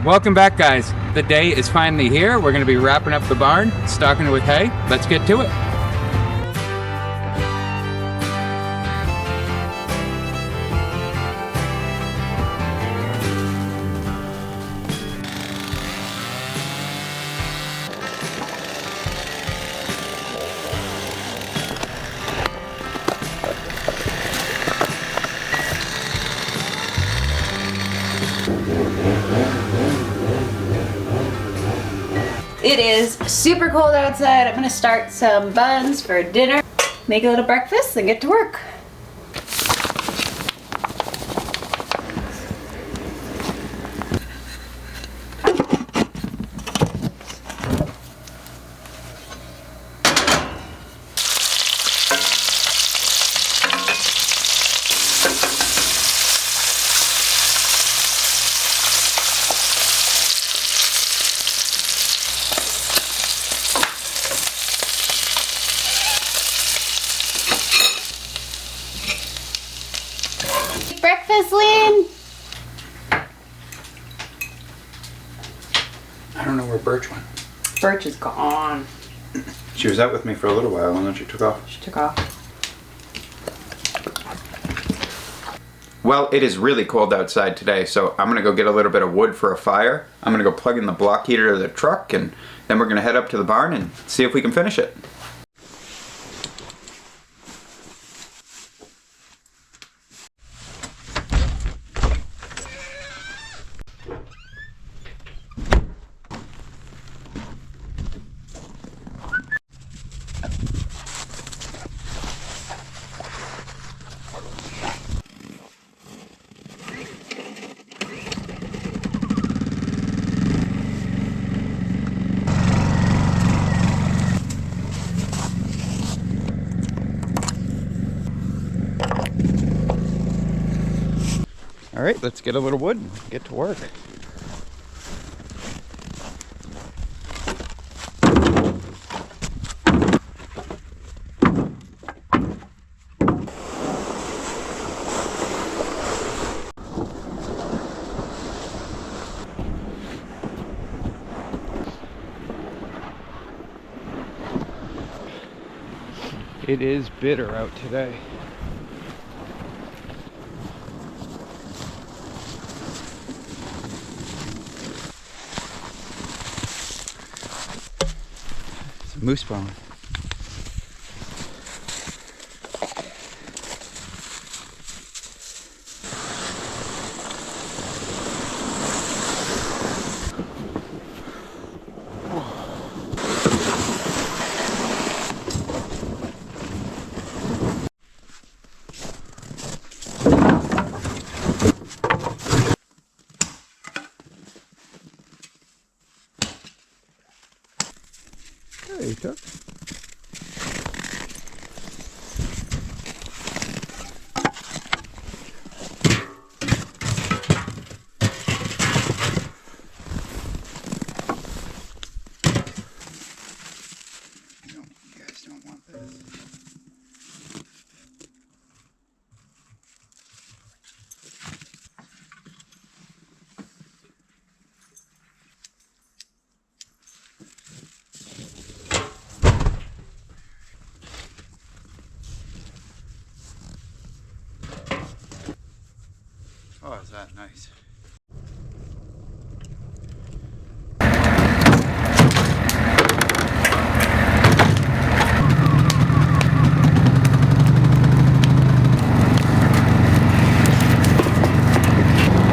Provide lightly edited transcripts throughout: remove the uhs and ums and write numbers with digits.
Welcome back, guys. The day is finally here. We're going to be wrapping up the barn, stocking it with hay. Let's get to it. It is super cold outside. I'm gonna start some buns for dinner, make a little breakfast, and get to work. Breakfast, Lynn? I don't know where Birch went. Birch is gone. She was out with me for a little while and then she took off. She took off. Well, it is really cold outside today, so I'm gonna go get a little bit of wood for a fire. I'm gonna go plug in the block heater to the truck, and then we're gonna head up to the barn and see if we can finish it. All right, let's get a little wood and get to work. It is bitter out today. Moose bone. Hey, Chuck. You guys don't want this. Oh, is that nice?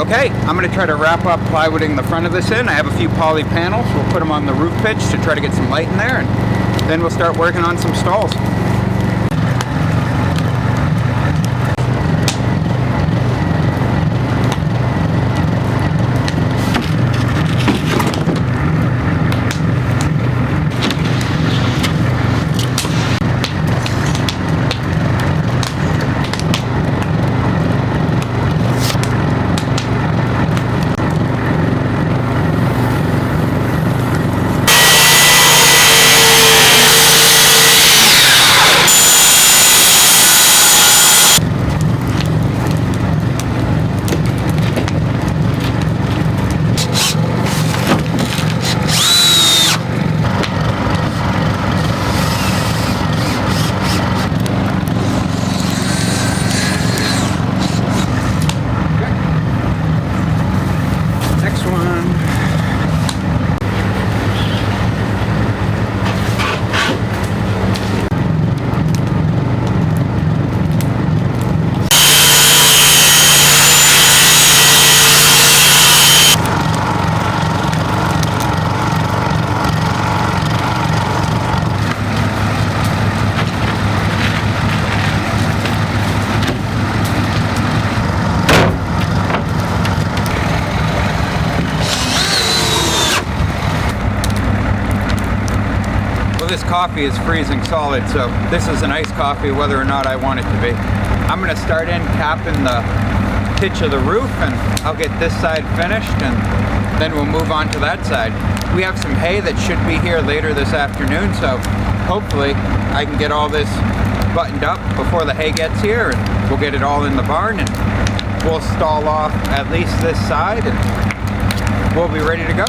Okay, I'm going to try to wrap up plywooding the front of this in. I have a few poly panels. We'll put them on the roof pitch to try to get some light in there, and then we'll start working on some stalls. this coffee is freezing solid, so this is an iced coffee whether or not I want it to be. I'm gonna start in capping the pitch of the roof, and I'll get this side finished, and then we'll move on to that side. We have some hay that should be here later this afternoon, so hopefully I can get all this buttoned up before the hay gets here, and we'll get it all in the barn, and we'll stall off at least this side, and we'll be ready to go.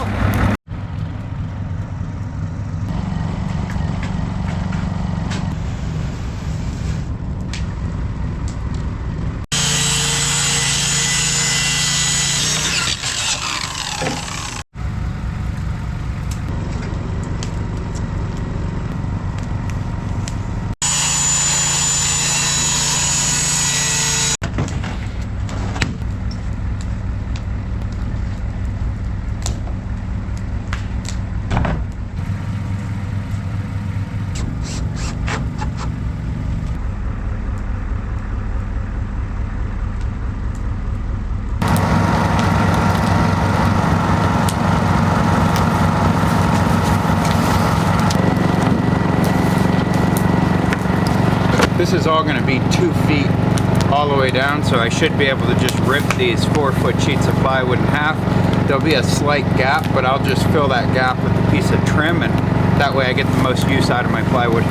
This is all going to be 2 feet all the way down, so I should be able to just rip these 4-foot sheets of plywood in half. There'll be a slight gap, but I'll just fill that gap with a piece of trim, and that way I get the most use out of my plywood.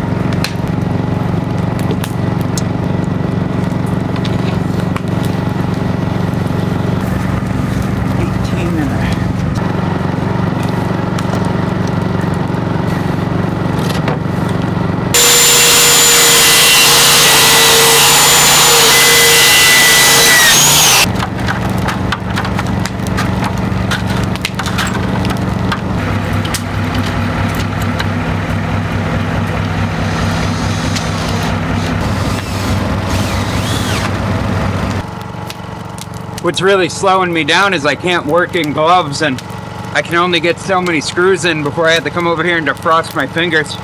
What's really slowing me down is I can't work in gloves, and I can only get so many screws in before I have to come over here and defrost my fingers.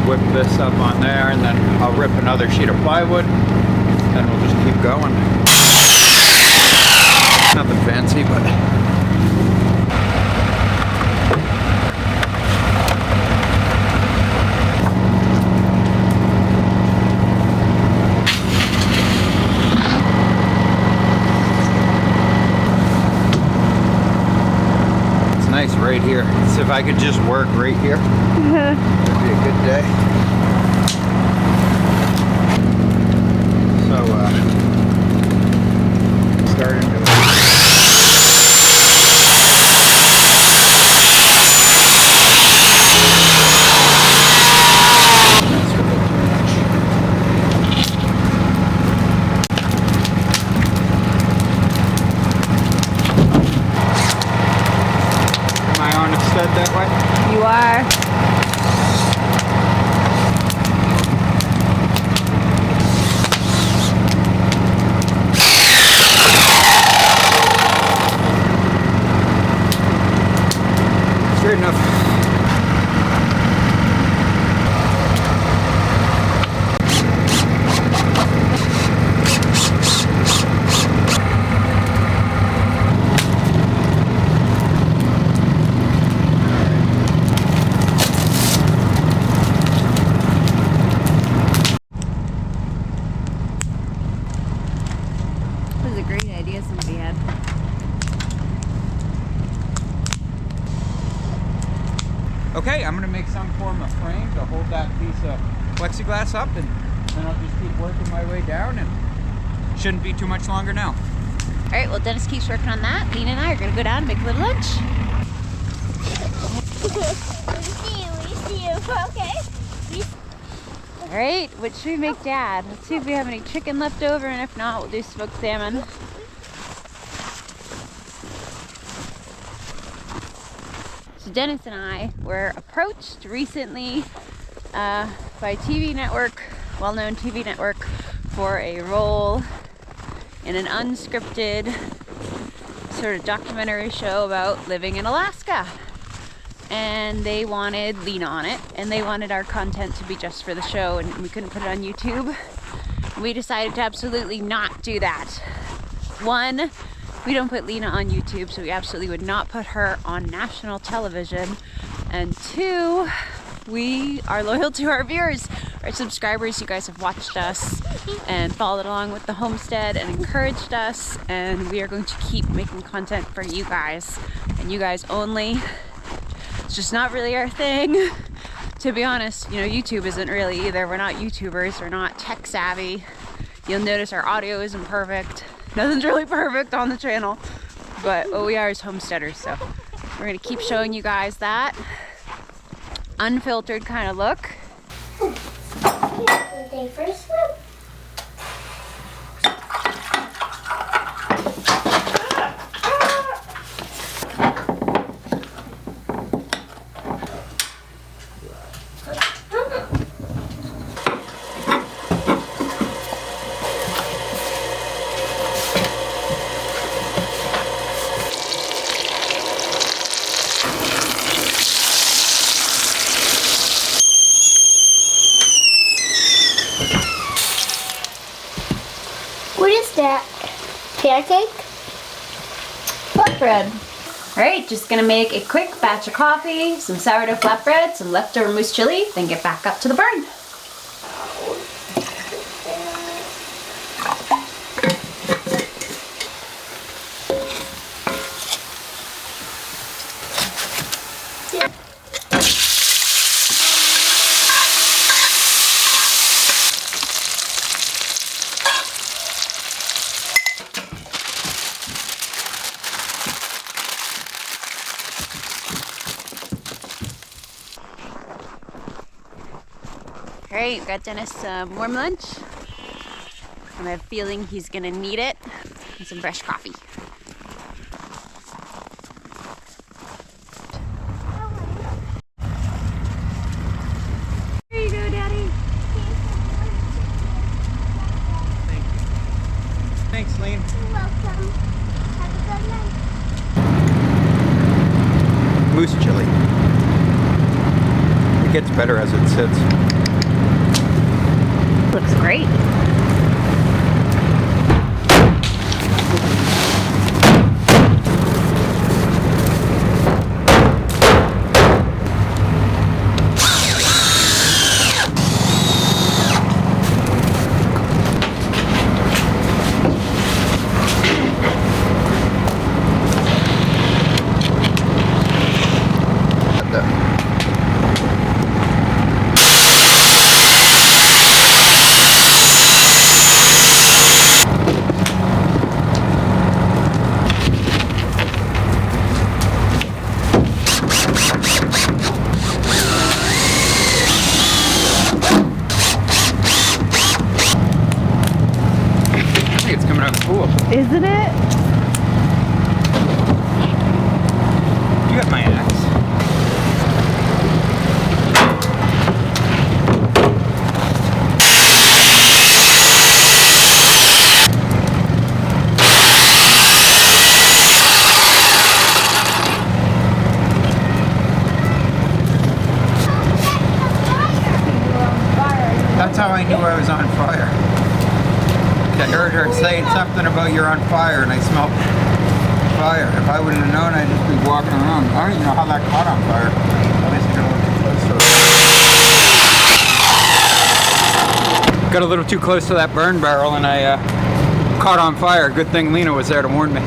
Whip this up on there, and then I'll rip another sheet of plywood, and we'll just keep going. Nothing fancy, but it's nice right here. So if I could just work right here, it'd be a good day. So, starting to Am I on homestead that way? You are. Straight enough. That was a great idea somebody had. Okay, I'm gonna make some form of frame to hold that piece of plexiglass up, and then I'll just keep working my way down, and shouldn't be too much longer now. All right, well, Dennis keeps working on that. Nina and I are gonna go down and make a little lunch. We see you, okay? All right, what should we make, Dad? Let's see if we have any chicken left over, and if not, we'll do smoked salmon. So Dennis and I were approached recently by TV network, well-known TV network, for a role in an unscripted sort of documentary show about living in Alaska. And they wanted Lena on it, and they wanted our content to be just for the show, and we couldn't put it on YouTube. We decided to absolutely not do that. One, we don't put Lena on YouTube, so we absolutely would not put her on national television. And two, we are loyal to our viewers, our subscribers. You guys have watched us and followed along with the homestead and encouraged us, and we are going to keep making content for you guys and you guys only. It's just not really our thing, to be honest. You know, YouTube isn't really either. We're not YouTubers, we're not tech savvy. You'll notice our audio isn't perfect. Nothing's really perfect on the channel, but what we are is homesteaders, so we're gonna keep showing you guys that unfiltered kind of look. Day for a swim. What is that? Pancake? Flatbread. Alright, just gonna make a quick batch of coffee, some sourdough flatbread, some leftover moose chili, then get back up to the barn. Alright, we've got Dennis some warm lunch, and I have a feeling he's gonna need it, and some fresh coffee. There you go, Daddy. Thank you. Thanks, Lean. You're welcome. Have a good night. Moose chili. It gets better as it sits. Looks great. Isn't it? You got my axe. That's how I knew I was on fire. I heard her saying something about you're on fire, and I smelled fire. If I wouldn't have known, I'd just be walking around. I don't even know how that caught on fire. Got a little too close to that burn barrel, and I caught on fire. Good thing Lena was there to warn me.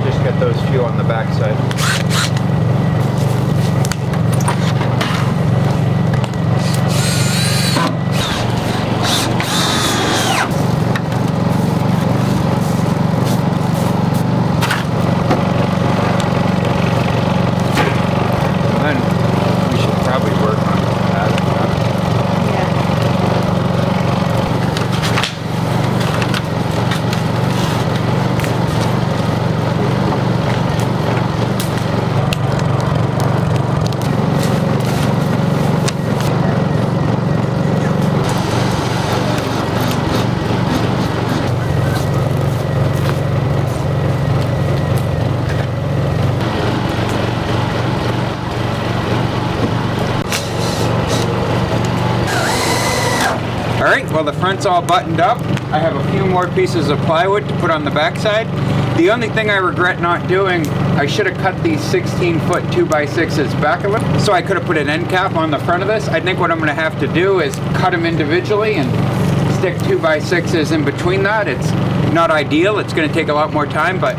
just get those few on the backside. Alright, well the front's all buttoned up. I have a few more pieces of plywood to put on the backside. The only thing I regret not doing, I should have cut these 16-foot 2x6s back a little, so I could have put an end cap on the front of this. I think what I'm going to have to do is cut them individually and stick 2x6s in between that. It's not ideal, it's going to take a lot more time, but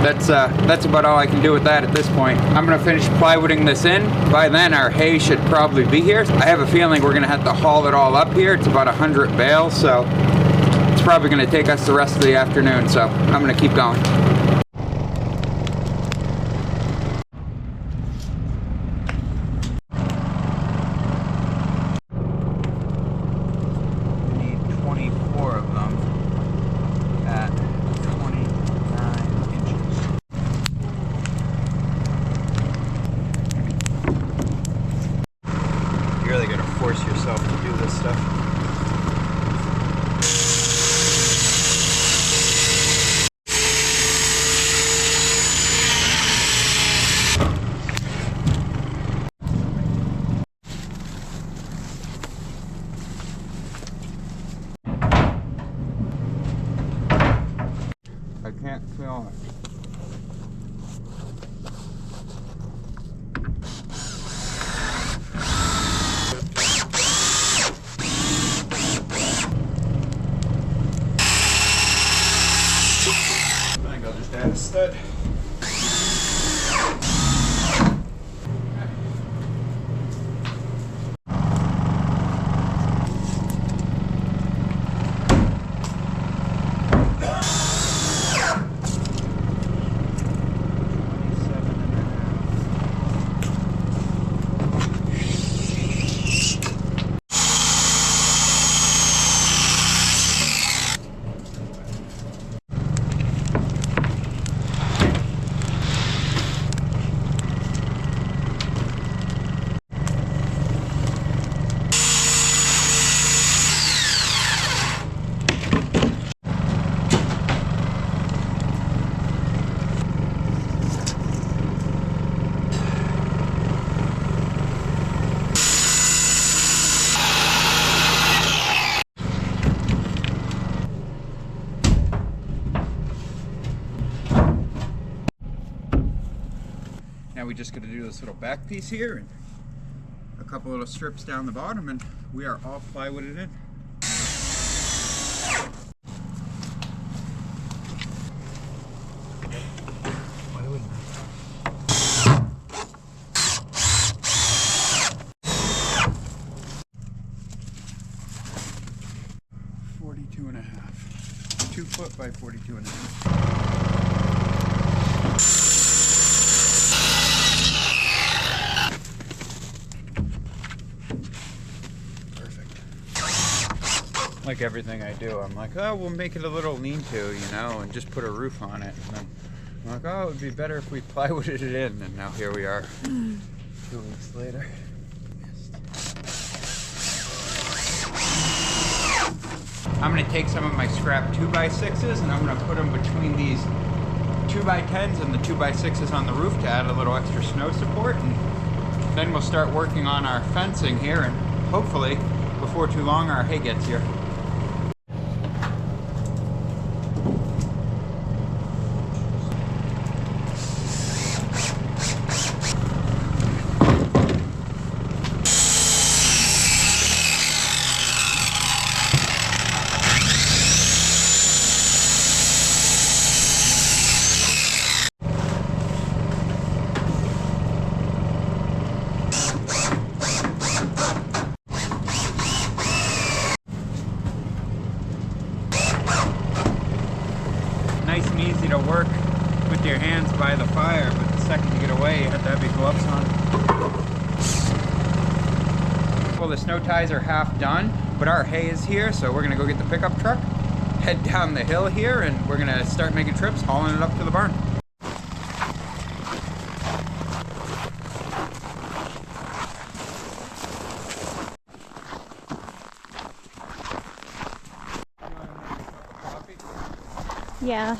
that's about all I can do with that at this point. I'm gonna finish plywooding this in. By then our hay should probably be here. I have a feeling we're gonna have to haul it all up here. It's about 100 bales, so it's probably gonna take us the rest of the afternoon, so I'm gonna keep going. We need 24 of them at 29 inches. You really gotta force yourself to do this stuff. I can't feel it. I think I'll just add a stud. Now we just got to do this little back piece here and a couple little strips down the bottom, and we are all plywooded in. .42 and a half. 2 foot by 42 and a half. Like everything I do, I'm like, oh, we'll make it a little lean-to, you know, and just put a roof on it. And then I'm like, oh, it would be better if we plywooded it in. And now here we are, 2 weeks later. I'm gonna take some of my scrap 2x6s and I'm gonna put them between these 2x10s and the 2x6s on the roof to add a little extra snow support. And then we'll start working on our fencing here, and hopefully before too long our hay gets here. your hands by the fire, but the second you get away, you have to have your gloves on. Well, the snow ties are half done, but our hay is here, so we're gonna go get the pickup truck, head down the hill here, and we're gonna start making trips, hauling it up to the barn. Yeah.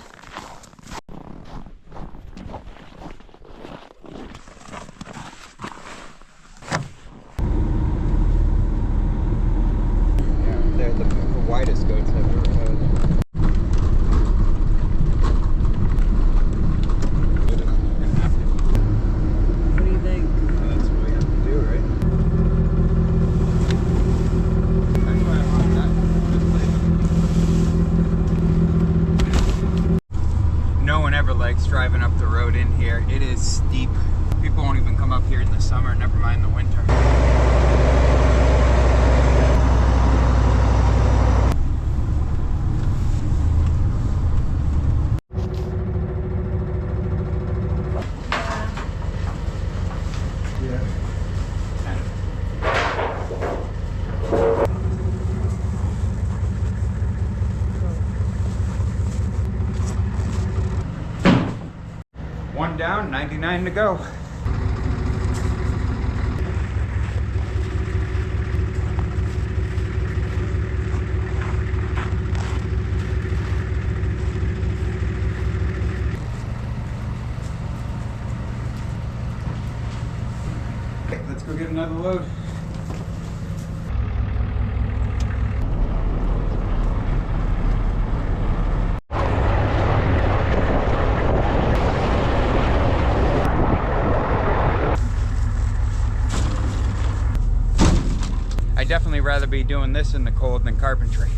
They're the widest goats I've ever had. What do you think? That's what we have to do, right? That's why I want that. No one ever likes driving up the road in here. It is steep. People won't even come up here in the summer, never mind the winter. One down, 99 to go. Okay, let's go get another load. I'd definitely rather be doing this in the cold than carpentry.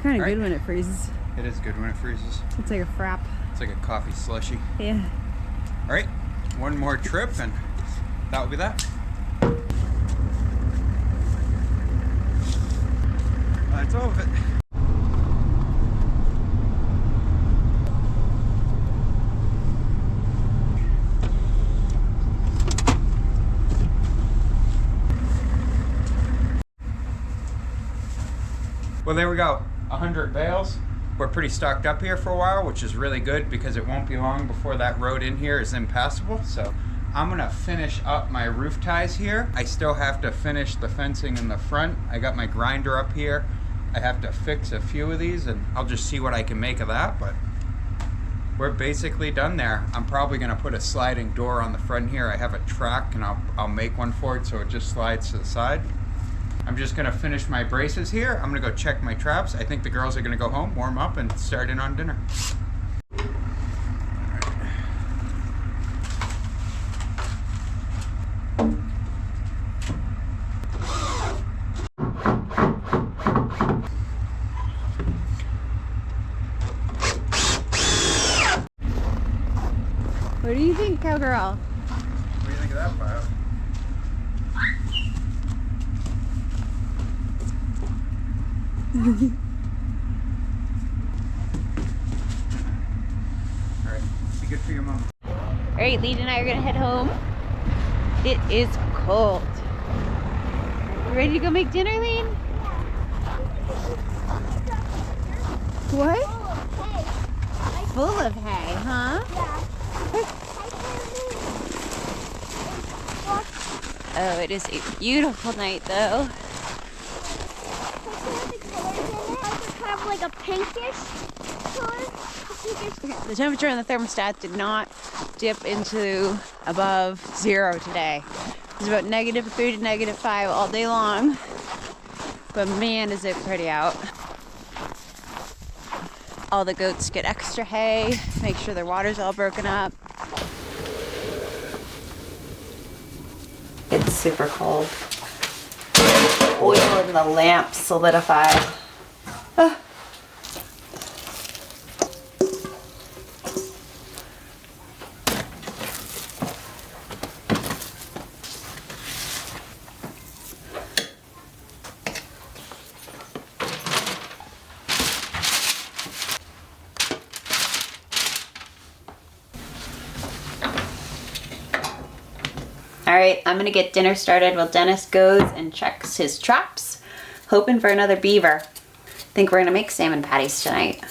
Kind of good when it freezes. It is good when it freezes. It's like a frap. It's like a coffee slushy. Yeah. All right, one more trip and that will be that. That's all of it. Well, there we go. 100 bales. We're pretty stocked up here for a while, which is really good because it won't be long before that road in here is impassable. So I'm gonna finish up my roof ties here. I still have to finish the fencing in the front. I got my grinder up here. I have to fix a few of these and I'll just see what I can make of that, but we're basically done there. I'm probably gonna put a sliding door on the front here. I have a track and I'll make one for it so it just slides to the side. I'm just gonna finish my braces here. I'm gonna go check my traps. I think the girls are gonna go home, warm up, and start in on dinner. What do you think, cowgirl? What do you think of that pile? Alright, be good for your mom. Alright, Lead and I are gonna head home. It is cold. You ready to go make dinner, Lead? What? Full of hay, huh? Oh, it is a beautiful night, though. Kind of like a pinkish color. The temperature in the thermostat did not dip into above 0 today. It's about -3 to -5 all day long. But man, is it pretty out. All the goats get extra hay, make sure their water's all broken up. It's super cold. Oil in the lamp solidified. Ah. All right, I'm gonna get dinner started while Dennis goes and checks his traps, hoping for another beaver. I think we're gonna make salmon patties tonight.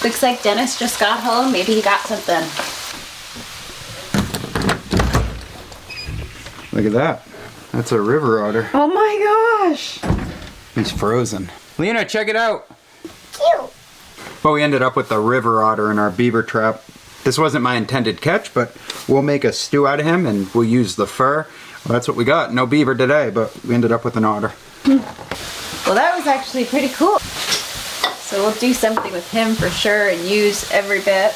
Looks like Dennis just got home. Maybe he got something. Look at that. That's a river otter. Oh my gosh. He's frozen. Lena, check it out. Cute. Well, we ended up with the river otter in our beaver trap. This wasn't my intended catch, but we'll make a stew out of him and we'll use the fur. Well, that's what we got. No beaver today, but we ended up with an otter. Well, that was actually pretty cool. So we'll do something with him for sure and use every bit.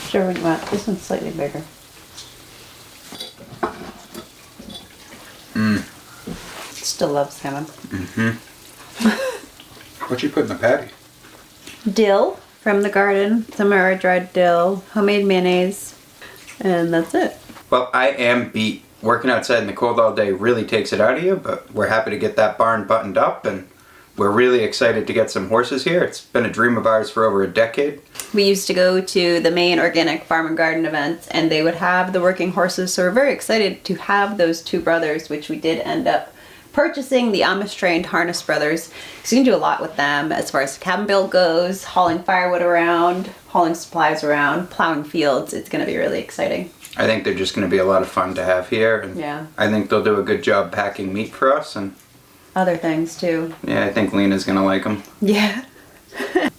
Sure, what you want. This one's slightly bigger. Still love salmon. What you put in the patty? Dill from the garden, some of our dried dill, homemade mayonnaise, and that's it. Well, I am beat. Working outside in the cold all day really takes it out of you, but we're happy to get that barn buttoned up, and we're really excited to get some horses here. It's been a dream of ours for over a decade. We used to go to the Maine Organic Farm and Garden events, and they would have the working horses, so we're very excited to have those two brothers, which we did end up purchasing, the Amish trained harness brothers. So you can do a lot with them as far as the cabin build goes, hauling firewood around, hauling supplies around, plowing fields. It's going to be really exciting. I think they're just going to be a lot of fun to have here, and Yeah. I think they'll do a good job packing meat for us, and Other things too. yeah, I think Lena's going to like them. Yeah.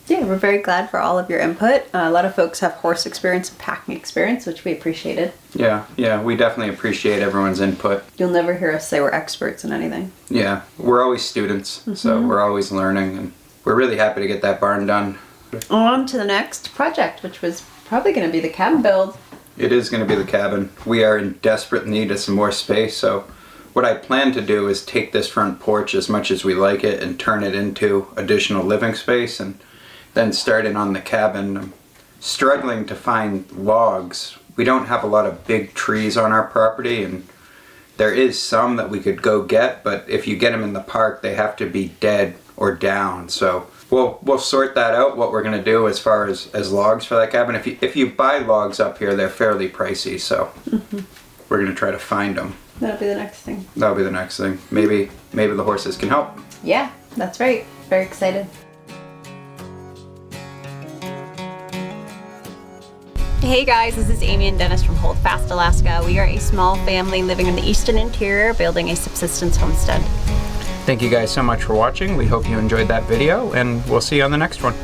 Yeah, we're very glad for all of your input. A lot of folks have horse experience and packing experience, which we appreciated. Yeah, we definitely appreciate everyone's input. You'll never hear us say we're experts in anything. Yeah, we're always students, so we're always learning, and we're really happy to get that barn done. On to the next project, which was probably going to be the cabin build. It is going to be the cabin. We are in desperate need of some more space, so what I plan to do is take this front porch as much as we like it and turn it into additional living space, and then start in on the cabin. I'm struggling to find logs. We don't have a lot of big trees on our property, and there is some that we could go get, but if you get them in the park, they have to be dead or down. So we'll sort that out, what we're going to do as far as logs for that cabin. If you buy logs up here, they're fairly pricey, so we're going to try to find them. That'll be the next thing. That'll be the next thing. Maybe the horses can help. Yeah, that's right. Very excited. Hey guys, this is Amy and Dennis from Holdfast, Alaska. We are a small family living in the eastern interior, building a subsistence homestead. Thank you guys so much for watching. We hope you enjoyed that video, and we'll see you on the next one.